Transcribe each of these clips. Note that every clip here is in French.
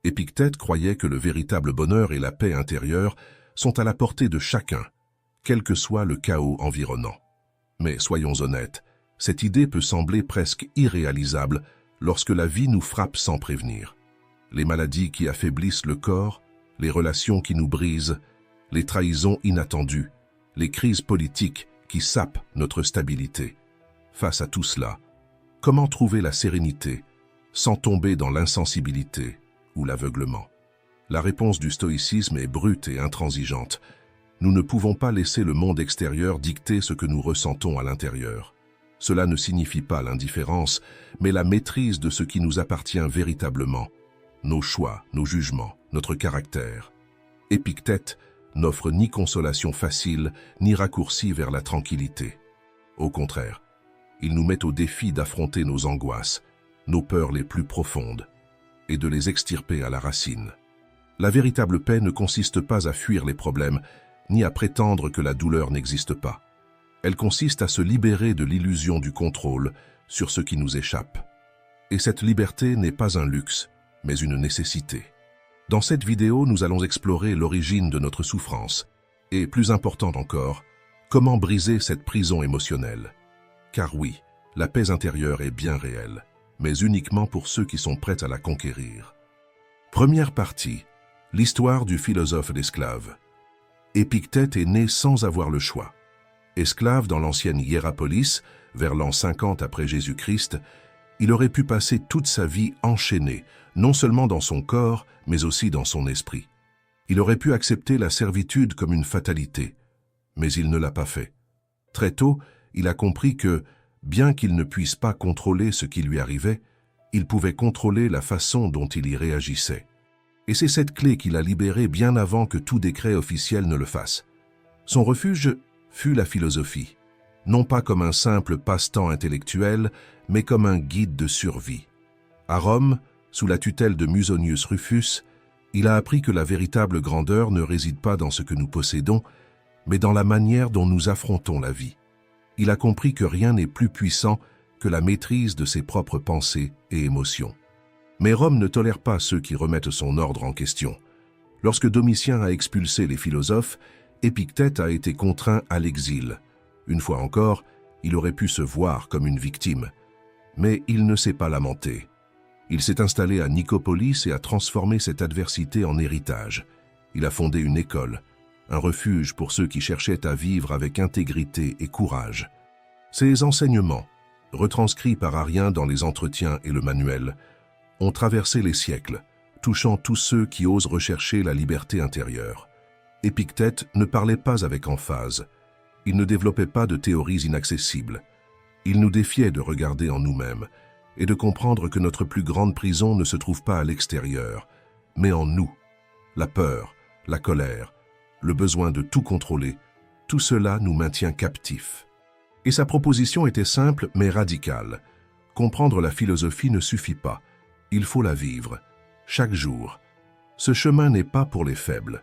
Épictète croyait que le véritable bonheur et la paix intérieure sont à la portée de chacun, quel que soit le chaos environnant. Mais soyons honnêtes, cette idée peut sembler presque irréalisable lorsque la vie nous frappe sans prévenir. Les maladies qui affaiblissent le corps, les relations qui nous brisent, les trahisons inattendues, les crises politiques qui sapent notre stabilité. Face à tout cela, comment trouver la sérénité sans tomber dans l'insensibilité ou l'aveuglement? La réponse du stoïcisme est brute et intransigeante. Nous ne pouvons pas laisser le monde extérieur dicter ce que nous ressentons à l'intérieur. Cela ne signifie pas l'indifférence, mais la maîtrise de ce qui nous appartient véritablement, nos choix, nos jugements, notre caractère. Épictète n'offre ni consolation facile, ni raccourci vers la tranquillité. Au contraire, il nous met au défi d'affronter nos angoisses, nos peurs les plus profondes, et de les extirper à la racine. La véritable paix ne consiste pas à fuir les problèmes, ni à prétendre que la douleur n'existe pas. Elle consiste à se libérer de l'illusion du contrôle sur ce qui nous échappe. Et cette liberté n'est pas un luxe, mais une nécessité. Dans cette vidéo, nous allons explorer l'origine de notre souffrance, et plus important encore, comment briser cette prison émotionnelle. Car oui, la paix intérieure est bien réelle, mais uniquement pour ceux qui sont prêts à la conquérir. Première partie, l'histoire du philosophe et l'esclave. Épictète est né sans avoir le choix. Esclave dans l'ancienne Hiérapolis, vers l'an 50 après Jésus-Christ, il aurait pu passer toute sa vie enchaîné, non seulement dans son corps, mais aussi dans son esprit. Il aurait pu accepter la servitude comme une fatalité, mais il ne l'a pas fait. Très tôt, il a compris que, bien qu'il ne puisse pas contrôler ce qui lui arrivait, il pouvait contrôler la façon dont il y réagissait. Et c'est cette clé qui l'a libéré bien avant que tout décret officiel ne le fasse. Son refuge fut la philosophie, non pas comme un simple passe-temps intellectuel, mais comme un guide de survie. À Rome, sous la tutelle de Musonius Rufus, il a appris que la véritable grandeur ne réside pas dans ce que nous possédons, mais dans la manière dont nous affrontons la vie. Il a compris que rien n'est plus puissant que la maîtrise de ses propres pensées et émotions. Mais Rome ne tolère pas ceux qui remettent son ordre en question. Lorsque Domitien a expulsé les philosophes, Épictète a été contraint à l'exil. Une fois encore, il aurait pu se voir comme une victime. Mais il ne s'est pas lamenté. Il s'est installé à Nicopolis et a transformé cette adversité en héritage. Il a fondé une école, un refuge pour ceux qui cherchaient à vivre avec intégrité et courage. Ces enseignements, retranscrits par Arrien dans les entretiens et le manuel, ont traversé les siècles, touchant tous ceux qui osent rechercher la liberté intérieure. Épictète ne parlait pas avec emphase. Il ne développait pas de théories inaccessibles. Il nous défiait de regarder en nous-mêmes et de comprendre que notre plus grande prison ne se trouve pas à l'extérieur, mais en nous. La peur, la colère, le besoin de tout contrôler, tout cela nous maintient captifs. Et sa proposition était simple mais radicale. Comprendre la philosophie ne suffit pas. Il faut la vivre, chaque jour. Ce chemin n'est pas pour les faibles.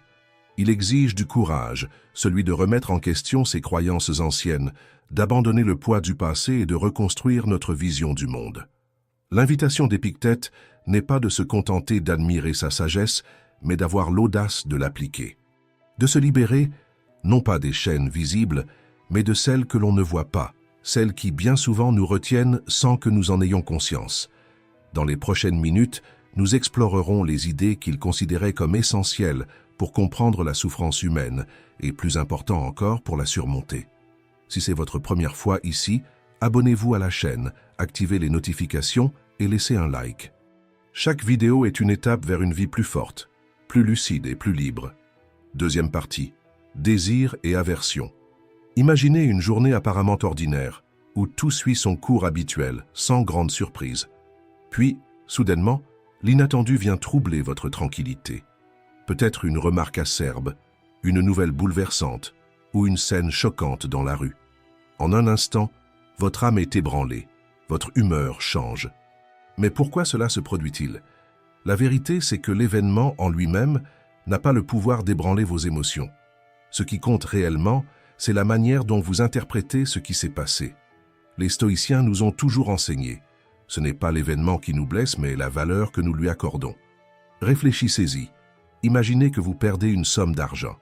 Il exige du courage, celui de remettre en question ses croyances anciennes, d'abandonner le poids du passé et de reconstruire notre vision du monde. L'invitation d'Épictète n'est pas de se contenter d'admirer sa sagesse, mais d'avoir l'audace de l'appliquer. De se libérer, non pas des chaînes visibles, mais de celles que l'on ne voit pas, celles qui bien souvent nous retiennent sans que nous en ayons conscience. Dans les prochaines minutes, nous explorerons les idées qu'il considérait comme essentielles pour comprendre la souffrance humaine et, plus important encore, pour la surmonter. Si c'est votre première fois ici, abonnez-vous à la chaîne, activez les notifications et laissez un like. Chaque vidéo est une étape vers une vie plus forte, plus lucide et plus libre. Deuxième partie, désir et aversion. Imaginez une journée apparemment ordinaire, où tout suit son cours habituel, sans grande surprise. Puis, soudainement, l'inattendu vient troubler votre tranquillité. Peut-être une remarque acerbe, une nouvelle bouleversante, ou une scène choquante dans la rue. En un instant, votre âme est ébranlée, votre humeur change. Mais pourquoi cela se produit-il? La vérité, c'est que l'événement en lui-même n'a pas le pouvoir d'ébranler vos émotions. Ce qui compte réellement, c'est la manière dont vous interprétez ce qui s'est passé. Les stoïciens nous ont toujours enseigné. Ce n'est pas l'événement qui nous blesse, mais la valeur que nous lui accordons. Réfléchissez-y. Imaginez que vous perdez une somme d'argent.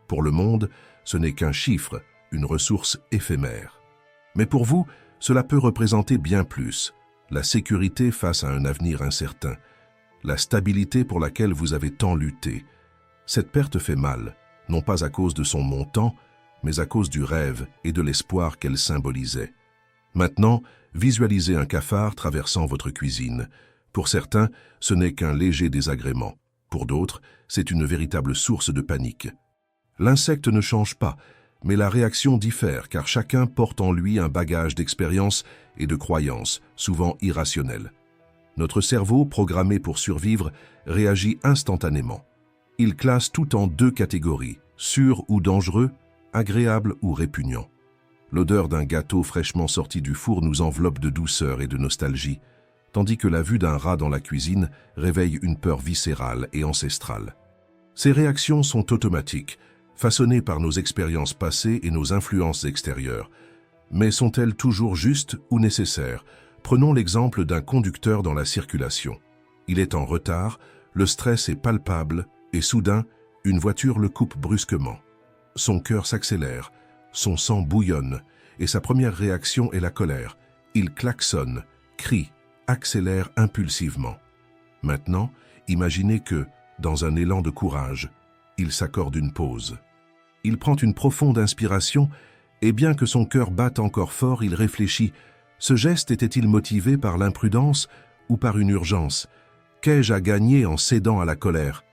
Pour le monde, ce n'est qu'un chiffre, une ressource éphémère. Mais pour vous, cela peut représenter bien plus. La sécurité face à un avenir incertain. La stabilité pour laquelle vous avez tant lutté. Cette perte fait mal, non pas à cause de son montant, mais à cause du rêve et de l'espoir qu'elle symbolisait. Maintenant, visualisez un cafard traversant votre cuisine. Pour certains, ce n'est qu'un léger désagrément. Pour d'autres, c'est une véritable source de panique. L'insecte ne change pas, mais la réaction diffère car chacun porte en lui un bagage d'expérience et de croyances, souvent irrationnelles. Notre cerveau, programmé pour survivre, réagit instantanément. Il classe tout en deux catégories, sûr ou dangereux, agréable ou répugnant. L'odeur d'un gâteau fraîchement sorti du four nous enveloppe de douceur et de nostalgie, tandis que la vue d'un rat dans la cuisine réveille une peur viscérale et ancestrale. Ces réactions sont automatiques, façonnées par nos expériences passées et nos influences extérieures. Mais sont-elles toujours justes ou nécessaires? Prenons l'exemple d'un conducteur dans la circulation. Il est en retard, le stress est palpable et soudain, une voiture le coupe brusquement. Son cœur s'accélère, son sang bouillonne et sa première réaction est la colère. Il klaxonne, crie, accélère impulsivement. Maintenant, imaginez que, dans un élan de courage, il s'accorde une pause. Il prend une profonde inspiration et bien que son cœur batte encore fort, il réfléchit. Ce geste était-il motivé par l'imprudence ou par une urgence? Qu'ai-je à gagner en cédant à la colère?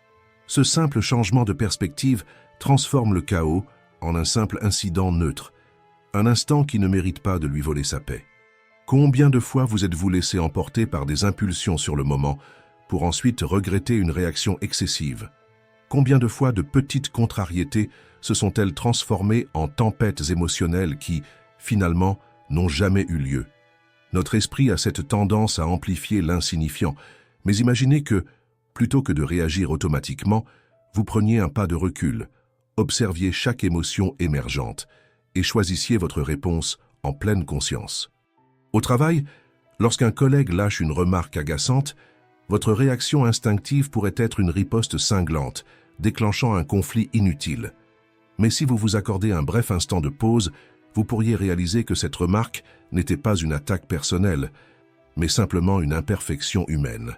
Ce simple changement de perspective transforme le chaos en un simple incident neutre, un instant qui ne mérite pas de lui voler sa paix. Combien de fois vous êtes-vous laissé emporter par des impulsions sur le moment pour ensuite regretter une réaction excessive? Combien de fois de petites contrariétés se sont-elles transformées en tempêtes émotionnelles qui, finalement, n'ont jamais eu lieu? Notre esprit a cette tendance à amplifier l'insignifiant, mais imaginez que, plutôt que de réagir automatiquement, vous preniez un pas de recul, observiez chaque émotion émergente et choisissiez votre réponse en pleine conscience. Au travail, lorsqu'un collègue lâche une remarque agaçante, votre réaction instinctive pourrait être une riposte cinglante, déclenchant un conflit inutile. Mais si vous vous accordez un bref instant de pause, vous pourriez réaliser que cette remarque n'était pas une attaque personnelle, mais simplement une imperfection humaine.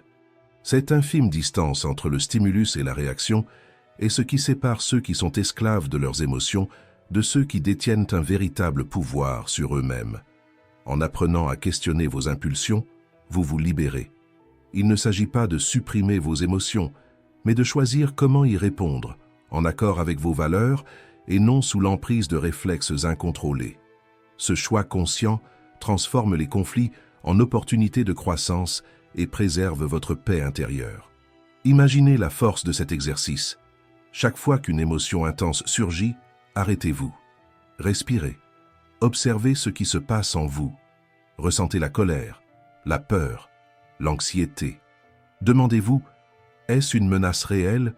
Cette infime distance entre le stimulus et la réaction est ce qui sépare ceux qui sont esclaves de leurs émotions de ceux qui détiennent un véritable pouvoir sur eux-mêmes. En apprenant à questionner vos impulsions, vous vous libérez. Il ne s'agit pas de supprimer vos émotions, mais de choisir comment y répondre, en accord avec vos valeurs et non sous l'emprise de réflexes incontrôlés. Ce choix conscient transforme les conflits en opportunités de croissance et préserve votre paix intérieure. Imaginez la force de cet exercice. Chaque fois qu'une émotion intense surgit, arrêtez-vous. Respirez. Observez ce qui se passe en vous. Ressentez la colère, la peur, l'anxiété. Demandez-vous, est-ce une menace réelle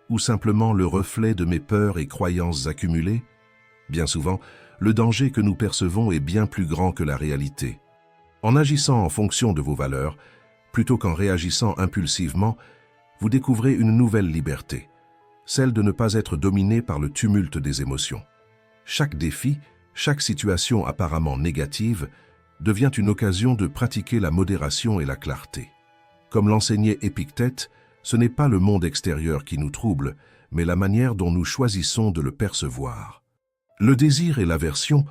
ou simplement le reflet de mes peurs et croyances accumulées? Bien souvent, le danger que nous percevons est bien plus grand que la réalité. En agissant en fonction de vos valeurs, plutôt qu'en réagissant impulsivement, vous découvrez une nouvelle liberté, celle de ne pas être dominé par le tumulte des émotions. Chaque défi, chaque situation apparemment négative, devient une occasion de pratiquer la modération et la clarté. Comme l'enseignait Épictète, ce n'est pas le monde extérieur qui nous trouble, mais la manière dont nous choisissons de le percevoir. Le désir et l'aversion,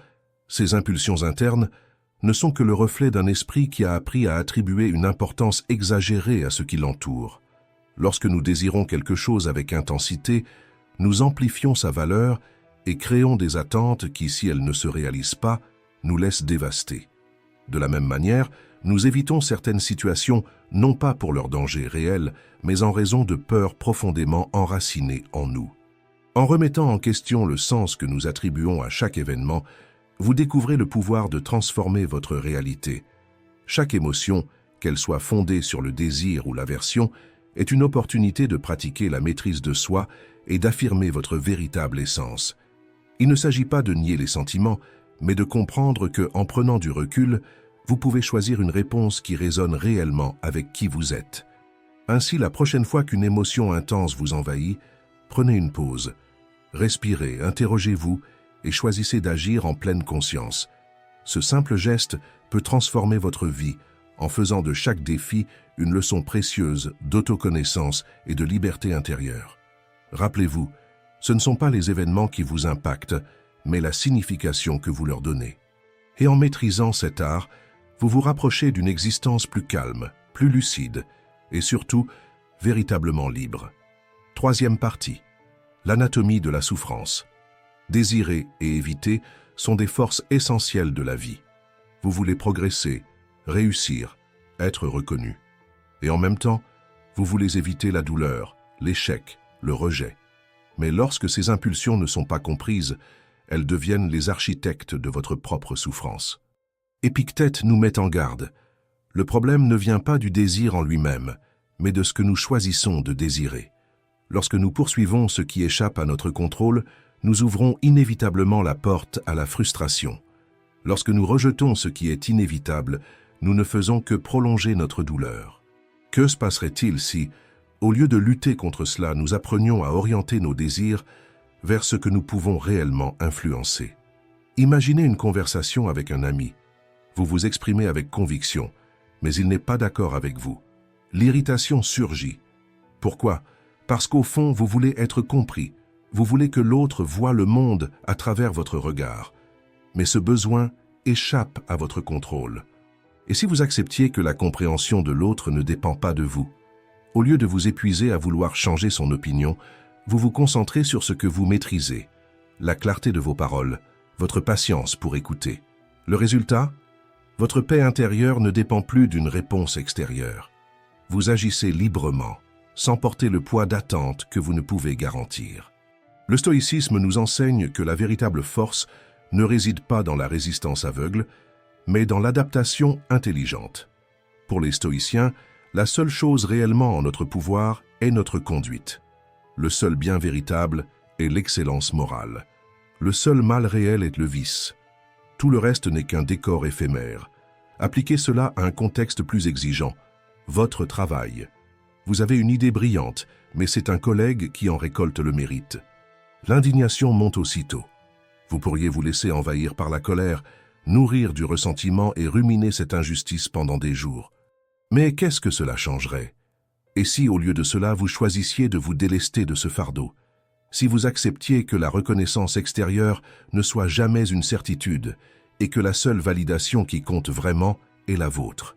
ces impulsions internes, ne sont que le reflet d'un esprit qui a appris à attribuer une importance exagérée à ce qui l'entoure. Lorsque nous désirons quelque chose avec intensité, nous amplifions sa valeur et créons des attentes qui, si elles ne se réalisent pas, nous laissent dévastés. De la même manière, nous évitons certaines situations non pas pour leur danger réel, mais en raison de peurs profondément enracinées en nous. En remettant en question le sens que nous attribuons à chaque événement, vous découvrez le pouvoir de transformer votre réalité. Chaque émotion, qu'elle soit fondée sur le désir ou l'aversion, est une opportunité de pratiquer la maîtrise de soi et d'affirmer votre véritable essence. Il ne s'agit pas de nier les sentiments, mais de comprendre que, en prenant du recul, vous pouvez choisir une réponse qui résonne réellement avec qui vous êtes. Ainsi, la prochaine fois qu'une émotion intense vous envahit, prenez une pause, respirez, interrogez-vous et choisissez d'agir en pleine conscience. Ce simple geste peut transformer votre vie en faisant de chaque défi une leçon précieuse d'autoconnaissance et de liberté intérieure. Rappelez-vous, ce ne sont pas les événements qui vous impactent, mais la signification que vous leur donnez. Et en maîtrisant cet art, vous vous rapprochez d'une existence plus calme, plus lucide et surtout véritablement libre. Troisième partie, l'anatomie de la souffrance. Désirer et éviter sont des forces essentielles de la vie. Vous voulez progresser, réussir, être reconnu. Et en même temps, vous voulez éviter la douleur, l'échec, le rejet. Mais lorsque ces impulsions ne sont pas comprises, elles deviennent les architectes de votre propre souffrance. Épictète nous met en garde. Le problème ne vient pas du désir en lui-même, mais de ce que nous choisissons de désirer. Lorsque nous poursuivons ce qui échappe à notre contrôle, nous ouvrons inévitablement la porte à la frustration. Lorsque nous rejetons ce qui est inévitable, nous ne faisons que prolonger notre douleur. Que se passerait-il si, au lieu de lutter contre cela, nous apprenions à orienter nos désirs vers ce que nous pouvons réellement influencer? Imaginez une conversation avec un ami. Vous vous exprimez avec conviction, mais il n'est pas d'accord avec vous. L'irritation surgit. Pourquoi? Parce qu'au fond, vous voulez être compris. Vous voulez que l'autre voie le monde à travers votre regard. Mais ce besoin échappe à votre contrôle. Et si vous acceptiez que la compréhension de l'autre ne dépend pas de vous? Au lieu de vous épuiser à vouloir changer son opinion, vous vous concentrez sur ce que vous maîtrisez, la clarté de vos paroles, votre patience pour écouter. Le résultat? Votre paix intérieure ne dépend plus d'une réponse extérieure. Vous agissez librement, sans porter le poids d'attente que vous ne pouvez garantir. Le stoïcisme nous enseigne que la véritable force ne réside pas dans la résistance aveugle, mais dans l'adaptation intelligente. Pour les stoïciens, la seule chose réellement en notre pouvoir est notre conduite. Le seul bien véritable est l'excellence morale. Le seul mal réel est le vice. Tout le reste n'est qu'un décor éphémère. Appliquez cela à un contexte plus exigeant, votre travail. Vous avez une idée brillante, mais c'est un collègue qui en récolte le mérite. L'indignation monte aussitôt. Vous pourriez vous laisser envahir par la colère, nourrir du ressentiment et ruminer cette injustice pendant des jours. Mais qu'est-ce que cela changerait? Et si, au lieu de cela, vous choisissiez de vous délester de ce fardeau? Si vous acceptiez que la reconnaissance extérieure ne soit jamais une certitude et que la seule validation qui compte vraiment est la vôtre?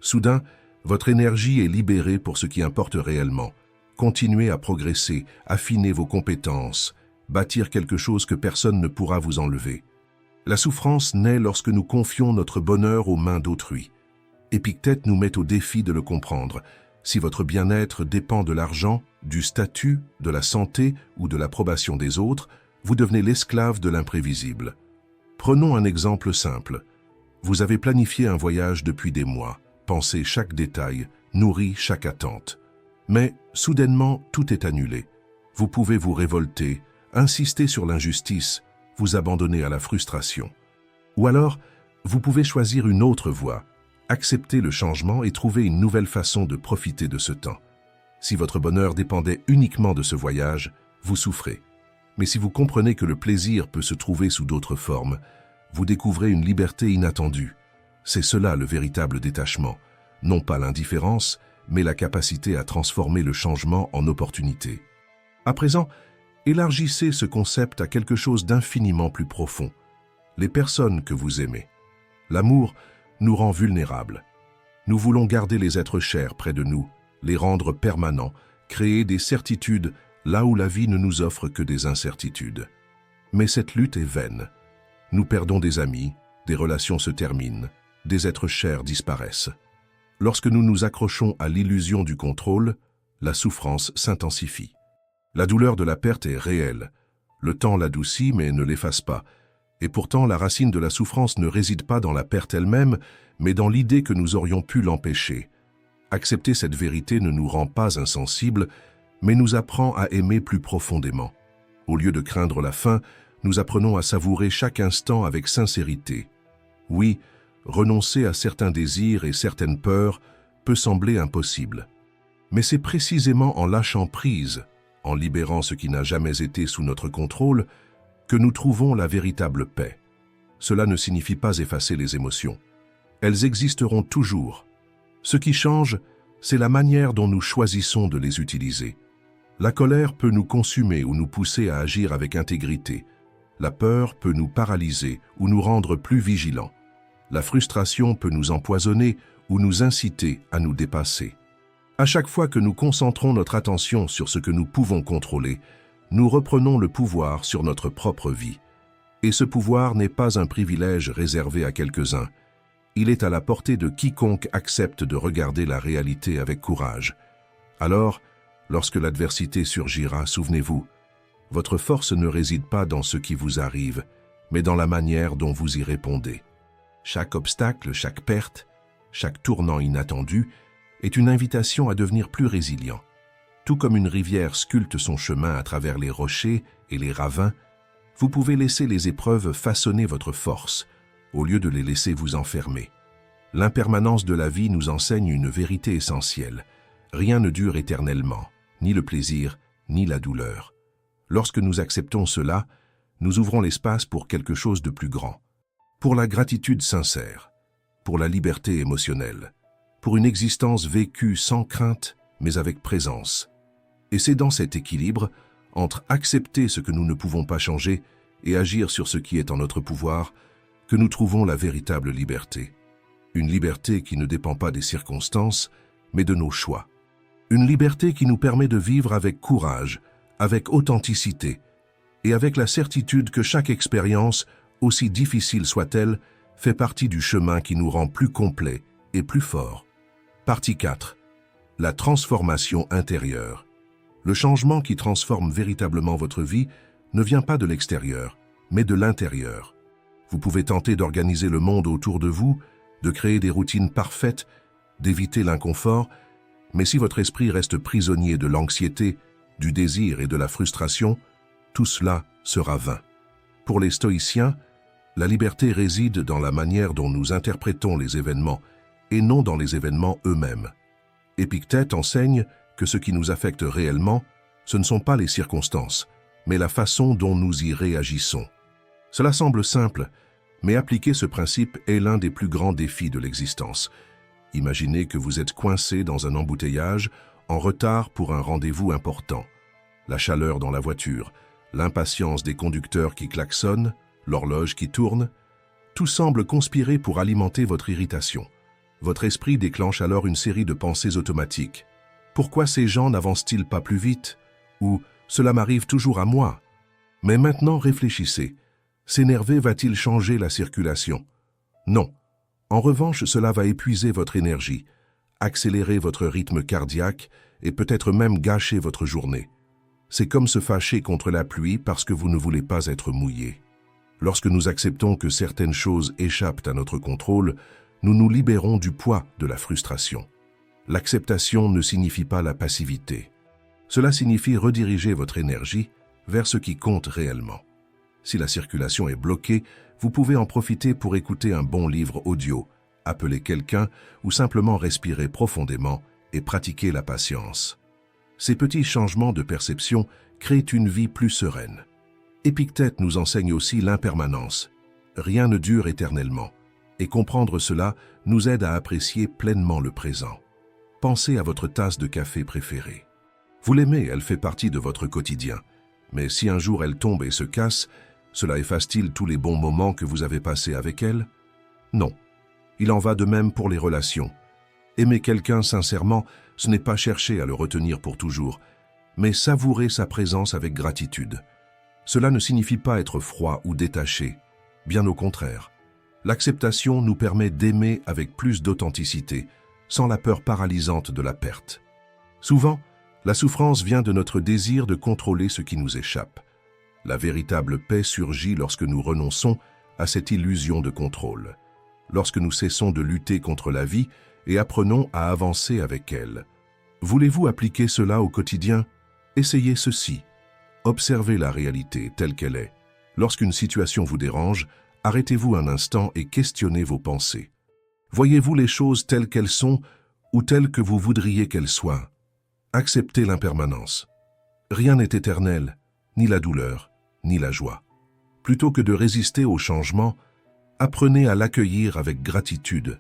Soudain, votre énergie est libérée pour ce qui importe réellement. Continuez à progresser, affiner vos compétences, bâtir quelque chose que personne ne pourra vous enlever. La souffrance naît lorsque nous confions notre bonheur aux mains d'autrui. Épictète nous met au défi de le comprendre. Si votre bien-être dépend de l'argent, du statut, de la santé ou de l'approbation des autres, vous devenez l'esclave de l'imprévisible. Prenons un exemple simple. Vous avez planifié un voyage depuis des mois, pensé chaque détail, nourri chaque attente. Mais, soudainement, tout est annulé. Vous pouvez vous révolter, insister sur l'injustice, vous abandonner à la frustration. Ou alors, vous pouvez choisir une autre voie, accepter le changement et trouver une nouvelle façon de profiter de ce temps. Si votre bonheur dépendait uniquement de ce voyage, vous souffrez. Mais si vous comprenez que le plaisir peut se trouver sous d'autres formes, vous découvrez une liberté inattendue. C'est cela le véritable détachement, non pas l'indifférence, mais la capacité à transformer le changement en opportunité. À présent, élargissez ce concept à quelque chose d'infiniment plus profond. Les personnes que vous aimez. L'amour nous rend vulnérables. Nous voulons garder les êtres chers près de nous, les rendre permanents, créer des certitudes là où la vie ne nous offre que des incertitudes. Mais cette lutte est vaine. Nous perdons des amis, des relations se terminent, des êtres chers disparaissent. Lorsque nous nous accrochons à l'illusion du contrôle, la souffrance s'intensifie. La douleur de la perte est réelle. Le temps l'adoucit mais ne l'efface pas. Et pourtant, la racine de la souffrance ne réside pas dans la perte elle-même, mais dans l'idée que nous aurions pu l'empêcher. Accepter cette vérité ne nous rend pas insensibles, mais nous apprend à aimer plus profondément. Au lieu de craindre la fin, nous apprenons à savourer chaque instant avec sincérité. Oui, renoncer à certains désirs et certaines peurs peut sembler impossible. Mais c'est précisément en lâchant prise, en libérant ce qui n'a jamais été sous notre contrôle, que nous trouvons la véritable paix. Cela ne signifie pas effacer les émotions. Elles existeront toujours. Ce qui change, c'est la manière dont nous choisissons de les utiliser. La colère peut nous consumer ou nous pousser à agir avec intégrité. La peur peut nous paralyser ou nous rendre plus vigilants. La frustration peut nous empoisonner ou nous inciter à nous dépasser. À chaque fois que nous concentrons notre attention sur ce que nous pouvons contrôler, nous reprenons le pouvoir sur notre propre vie. Et ce pouvoir n'est pas un privilège réservé à quelques-uns. Il est à la portée de quiconque accepte de regarder la réalité avec courage. Alors, lorsque l'adversité surgira, souvenez-vous, votre force ne réside pas dans ce qui vous arrive, mais dans la manière dont vous y répondez. Chaque obstacle, chaque perte, chaque tournant inattendu est une invitation à devenir plus résilient. Tout comme une rivière sculpte son chemin à travers les rochers et les ravins, vous pouvez laisser les épreuves façonner votre force, au lieu de les laisser vous enfermer. L'impermanence de la vie nous enseigne une vérité essentielle. Rien ne dure éternellement, ni le plaisir, ni la douleur. Lorsque nous acceptons cela, nous ouvrons l'espace pour quelque chose de plus grand. Pour la gratitude sincère, pour la liberté émotionnelle, pour une existence vécue sans crainte, mais avec présence. Et c'est dans cet équilibre, entre accepter ce que nous ne pouvons pas changer et agir sur ce qui est en notre pouvoir, que nous trouvons la véritable liberté. Une liberté qui ne dépend pas des circonstances, mais de nos choix. Une liberté qui nous permet de vivre avec courage, avec authenticité, et avec la certitude que chaque expérience, aussi difficile soit-elle, fait partie du chemin qui nous rend plus complets et plus forts. Partie 4. La transformation intérieure. Le changement qui transforme véritablement votre vie ne vient pas de l'extérieur, mais de l'intérieur. Vous pouvez tenter d'organiser le monde autour de vous, de créer des routines parfaites, d'éviter l'inconfort, mais si votre esprit reste prisonnier de l'anxiété, du désir et de la frustration, tout cela sera vain. Pour les stoïciens, la liberté réside dans la manière dont nous interprétons les événements et non dans les événements eux-mêmes. Épictète enseigne que ce qui nous affecte réellement, ce ne sont pas les circonstances, mais la façon dont nous y réagissons. Cela semble simple, mais appliquer ce principe est l'un des plus grands défis de l'existence. Imaginez que vous êtes coincé dans un embouteillage, en retard pour un rendez-vous important. La chaleur dans la voiture, l'impatience des conducteurs qui klaxonnent, l'horloge qui tourne, tout semble conspirer pour alimenter votre irritation. Votre esprit déclenche alors une série de pensées automatiques. Pourquoi ces gens n'avancent-ils pas plus vite? Ou cela m'arrive toujours à moi? Mais maintenant réfléchissez. S'énerver va-t-il changer la circulation? Non. En revanche, cela va épuiser votre énergie, accélérer votre rythme cardiaque et peut-être même gâcher votre journée. C'est comme se fâcher contre la pluie parce que vous ne voulez pas être mouillé. Lorsque nous acceptons que certaines choses échappent à notre contrôle, nous nous libérons du poids de la frustration. L'acceptation ne signifie pas la passivité. Cela signifie rediriger votre énergie vers ce qui compte réellement. Si la circulation est bloquée, vous pouvez en profiter pour écouter un bon livre audio, appeler quelqu'un ou simplement respirer profondément et pratiquer la patience. Ces petits changements de perception créent une vie plus sereine. Épictète nous enseigne aussi l'impermanence. Rien ne dure éternellement. Et comprendre cela nous aide à apprécier pleinement le présent. Pensez à votre tasse de café préférée. Vous l'aimez, elle fait partie de votre quotidien. Mais si un jour elle tombe et se casse, cela efface-t-il tous les bons moments que vous avez passés avec elle? Non. Il en va de même pour les relations. Aimer quelqu'un sincèrement, ce n'est pas chercher à le retenir pour toujours, mais savourer sa présence avec gratitude. Cela ne signifie pas être froid ou détaché, bien au contraire. L'acceptation nous permet d'aimer avec plus d'authenticité, sans la peur paralysante de la perte. Souvent, la souffrance vient de notre désir de contrôler ce qui nous échappe. La véritable paix surgit lorsque nous renonçons à cette illusion de contrôle, lorsque nous cessons de lutter contre la vie et apprenons à avancer avec elle. Voulez-vous appliquer cela au quotidien? Essayez ceci. Observez la réalité telle qu'elle est. Lorsqu'une situation vous dérange, arrêtez-vous un instant et questionnez vos pensées. Voyez-vous les choses telles qu'elles sont ou telles que vous voudriez qu'elles soient? Acceptez l'impermanence. Rien n'est éternel, ni la douleur, ni la joie. Plutôt que de résister au changement, apprenez à l'accueillir avec gratitude.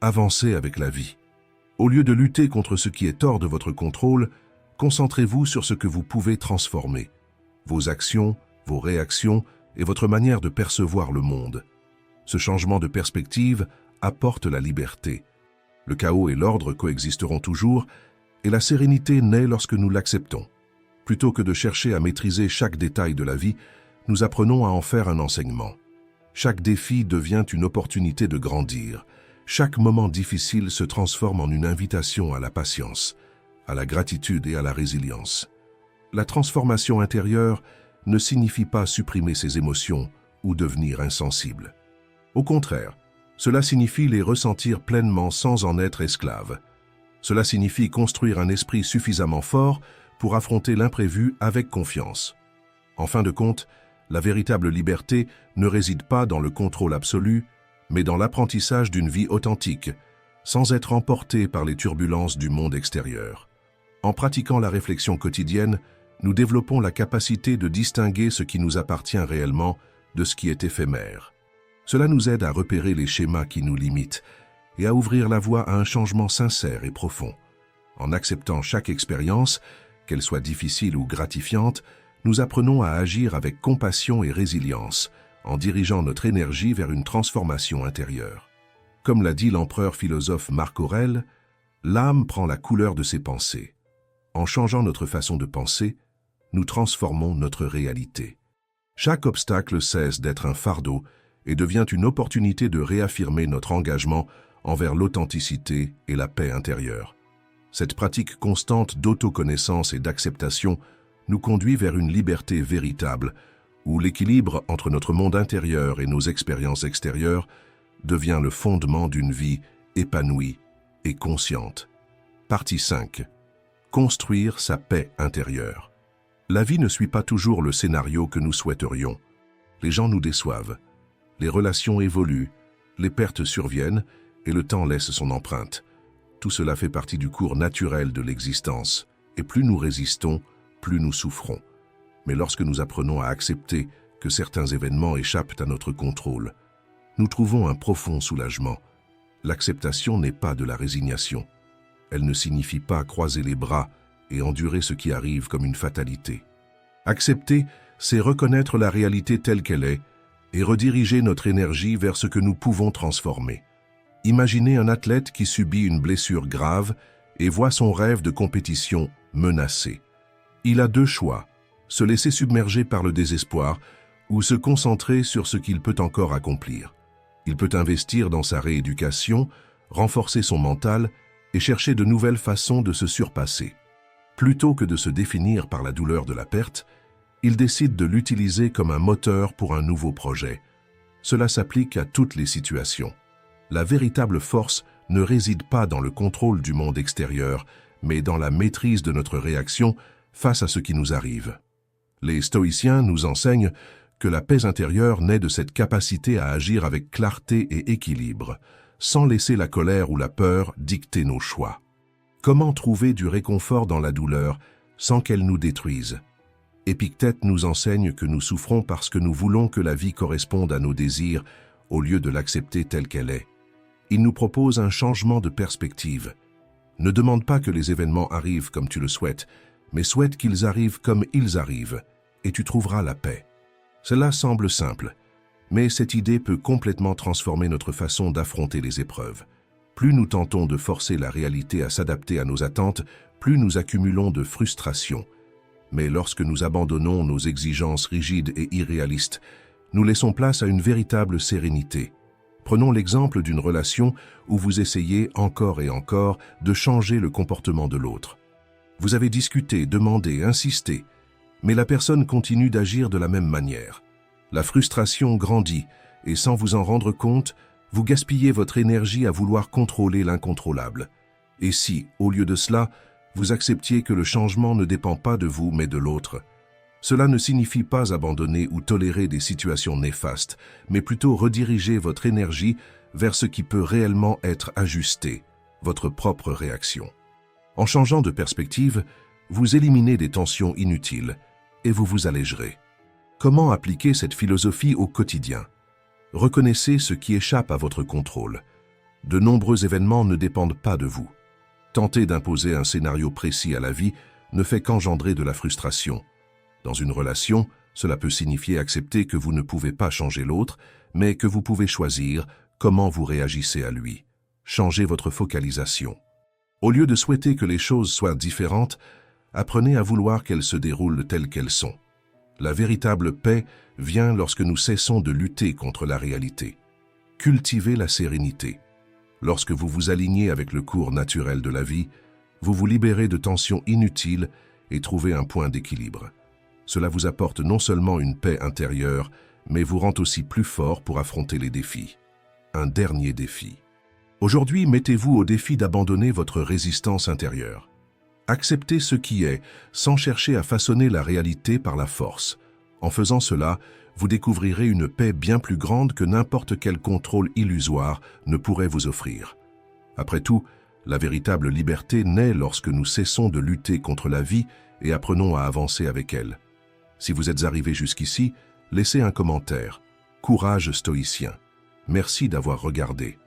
Avancez avec la vie. Au lieu de lutter contre ce qui est hors de votre contrôle, concentrez-vous sur ce que vous pouvez transformer. Vos actions, vos réactions et votre manière de percevoir le monde. Ce changement de perspective apporte la liberté. Le chaos et l'ordre coexisteront toujours, et la sérénité naît lorsque nous l'acceptons. Plutôt que de chercher à maîtriser chaque détail de la vie, nous apprenons à en faire un enseignement. Chaque défi devient une opportunité de grandir. Chaque moment difficile se transforme en une invitation à la patience, à la gratitude et à la résilience. La transformation intérieure ne signifie pas supprimer ses émotions ou devenir insensible. Au contraire, cela signifie les ressentir pleinement sans en être esclave. Cela signifie construire un esprit suffisamment fort pour affronter l'imprévu avec confiance. En fin de compte, la véritable liberté ne réside pas dans le contrôle absolu, mais dans l'apprentissage d'une vie authentique, sans être emporté par les turbulences du monde extérieur. En pratiquant la réflexion quotidienne, nous développons la capacité de distinguer ce qui nous appartient réellement de ce qui est éphémère. Cela nous aide à repérer les schémas qui nous limitent et à ouvrir la voie à un changement sincère et profond. En acceptant chaque expérience, qu'elle soit difficile ou gratifiante, nous apprenons à agir avec compassion et résilience, en dirigeant notre énergie vers une transformation intérieure. Comme l'a dit l'empereur philosophe Marc Aurèle, l'âme prend la couleur de ses pensées. En changeant notre façon de penser, nous transformons notre réalité. Chaque obstacle cesse d'être un fardeau et devient une opportunité de réaffirmer notre engagement envers l'authenticité et la paix intérieure. Cette pratique constante d'autoconnaissance et d'acceptation nous conduit vers une liberté véritable, où l'équilibre entre notre monde intérieur et nos expériences extérieures devient le fondement d'une vie épanouie et consciente. Partie 5. Construire sa paix intérieure. La vie ne suit pas toujours le scénario que nous souhaiterions. Les gens nous déçoivent, les relations évoluent, les pertes surviennent et le temps laisse son empreinte. Tout cela fait partie du cours naturel de l'existence, et plus nous résistons, plus nous souffrons. Mais lorsque nous apprenons à accepter que certains événements échappent à notre contrôle, nous trouvons un profond soulagement. L'acceptation n'est pas de la résignation. Elle ne signifie pas croiser les bras et endurer ce qui arrive comme une fatalité. Accepter, c'est reconnaître la réalité telle qu'elle est et rediriger notre énergie vers ce que nous pouvons transformer. Imaginez un athlète qui subit une blessure grave et voit son rêve de compétition menacé. Il a deux choix, se laisser submerger par le désespoir ou se concentrer sur ce qu'il peut encore accomplir. Il peut investir dans sa rééducation, renforcer son mental et chercher de nouvelles façons de se surpasser. Plutôt que de se définir par la douleur de la perte, il décide de l'utiliser comme un moteur pour un nouveau projet. Cela s'applique à toutes les situations. La véritable force ne réside pas dans le contrôle du monde extérieur, mais dans la maîtrise de notre réaction face à ce qui nous arrive. Les stoïciens nous enseignent que la paix intérieure naît de cette capacité à agir avec clarté et équilibre, sans laisser la colère ou la peur dicter nos choix. Comment trouver du réconfort dans la douleur sans qu'elle nous détruise? Épictète nous enseigne que nous souffrons parce que nous voulons que la vie corresponde à nos désirs au lieu de l'accepter telle qu'elle est. Il nous propose un changement de perspective. Ne demande pas que les événements arrivent comme tu le souhaites, mais souhaite qu'ils arrivent comme ils arrivent, et tu trouveras la paix. Cela semble simple, mais cette idée peut complètement transformer notre façon d'affronter les épreuves. Plus nous tentons de forcer la réalité à s'adapter à nos attentes, plus nous accumulons de frustration. Mais lorsque nous abandonnons nos exigences rigides et irréalistes, nous laissons place à une véritable sérénité. Prenons l'exemple d'une relation où vous essayez encore et encore de changer le comportement de l'autre. Vous avez discuté, demandé, insisté, mais la personne continue d'agir de la même manière. La frustration grandit et sans vous en rendre compte, vous gaspillez votre énergie à vouloir contrôler l'incontrôlable. Et si, au lieu de cela, vous acceptiez que le changement ne dépend pas de vous mais de l'autre? Cela ne signifie pas abandonner ou tolérer des situations néfastes, mais plutôt rediriger votre énergie vers ce qui peut réellement être ajusté, votre propre réaction. En changeant de perspective, vous éliminez des tensions inutiles et vous vous allégerez. Comment appliquer cette philosophie au quotidien? Reconnaissez ce qui échappe à votre contrôle. De nombreux événements ne dépendent pas de vous. Tenter d'imposer un scénario précis à la vie ne fait qu'engendrer de la frustration. Dans une relation, cela peut signifier accepter que vous ne pouvez pas changer l'autre, mais que vous pouvez choisir comment vous réagissez à lui. Changez votre focalisation. Au lieu de souhaiter que les choses soient différentes, apprenez à vouloir qu'elles se déroulent telles qu'elles sont. La véritable paix vient lorsque nous cessons de lutter contre la réalité. Cultivez la sérénité. Lorsque vous vous alignez avec le cours naturel de la vie, vous vous libérez de tensions inutiles et trouvez un point d'équilibre. Cela vous apporte non seulement une paix intérieure, mais vous rend aussi plus fort pour affronter les défis. Un dernier défi. Aujourd'hui, mettez-vous au défi d'abandonner votre résistance intérieure. Acceptez ce qui est, sans chercher à façonner la réalité par la force. En faisant cela, vous découvrirez une paix bien plus grande que n'importe quel contrôle illusoire ne pourrait vous offrir. Après tout, la véritable liberté naît lorsque nous cessons de lutter contre la vie et apprenons à avancer avec elle. Si vous êtes arrivé jusqu'ici, laissez un commentaire. Courage stoïcien. Merci d'avoir regardé.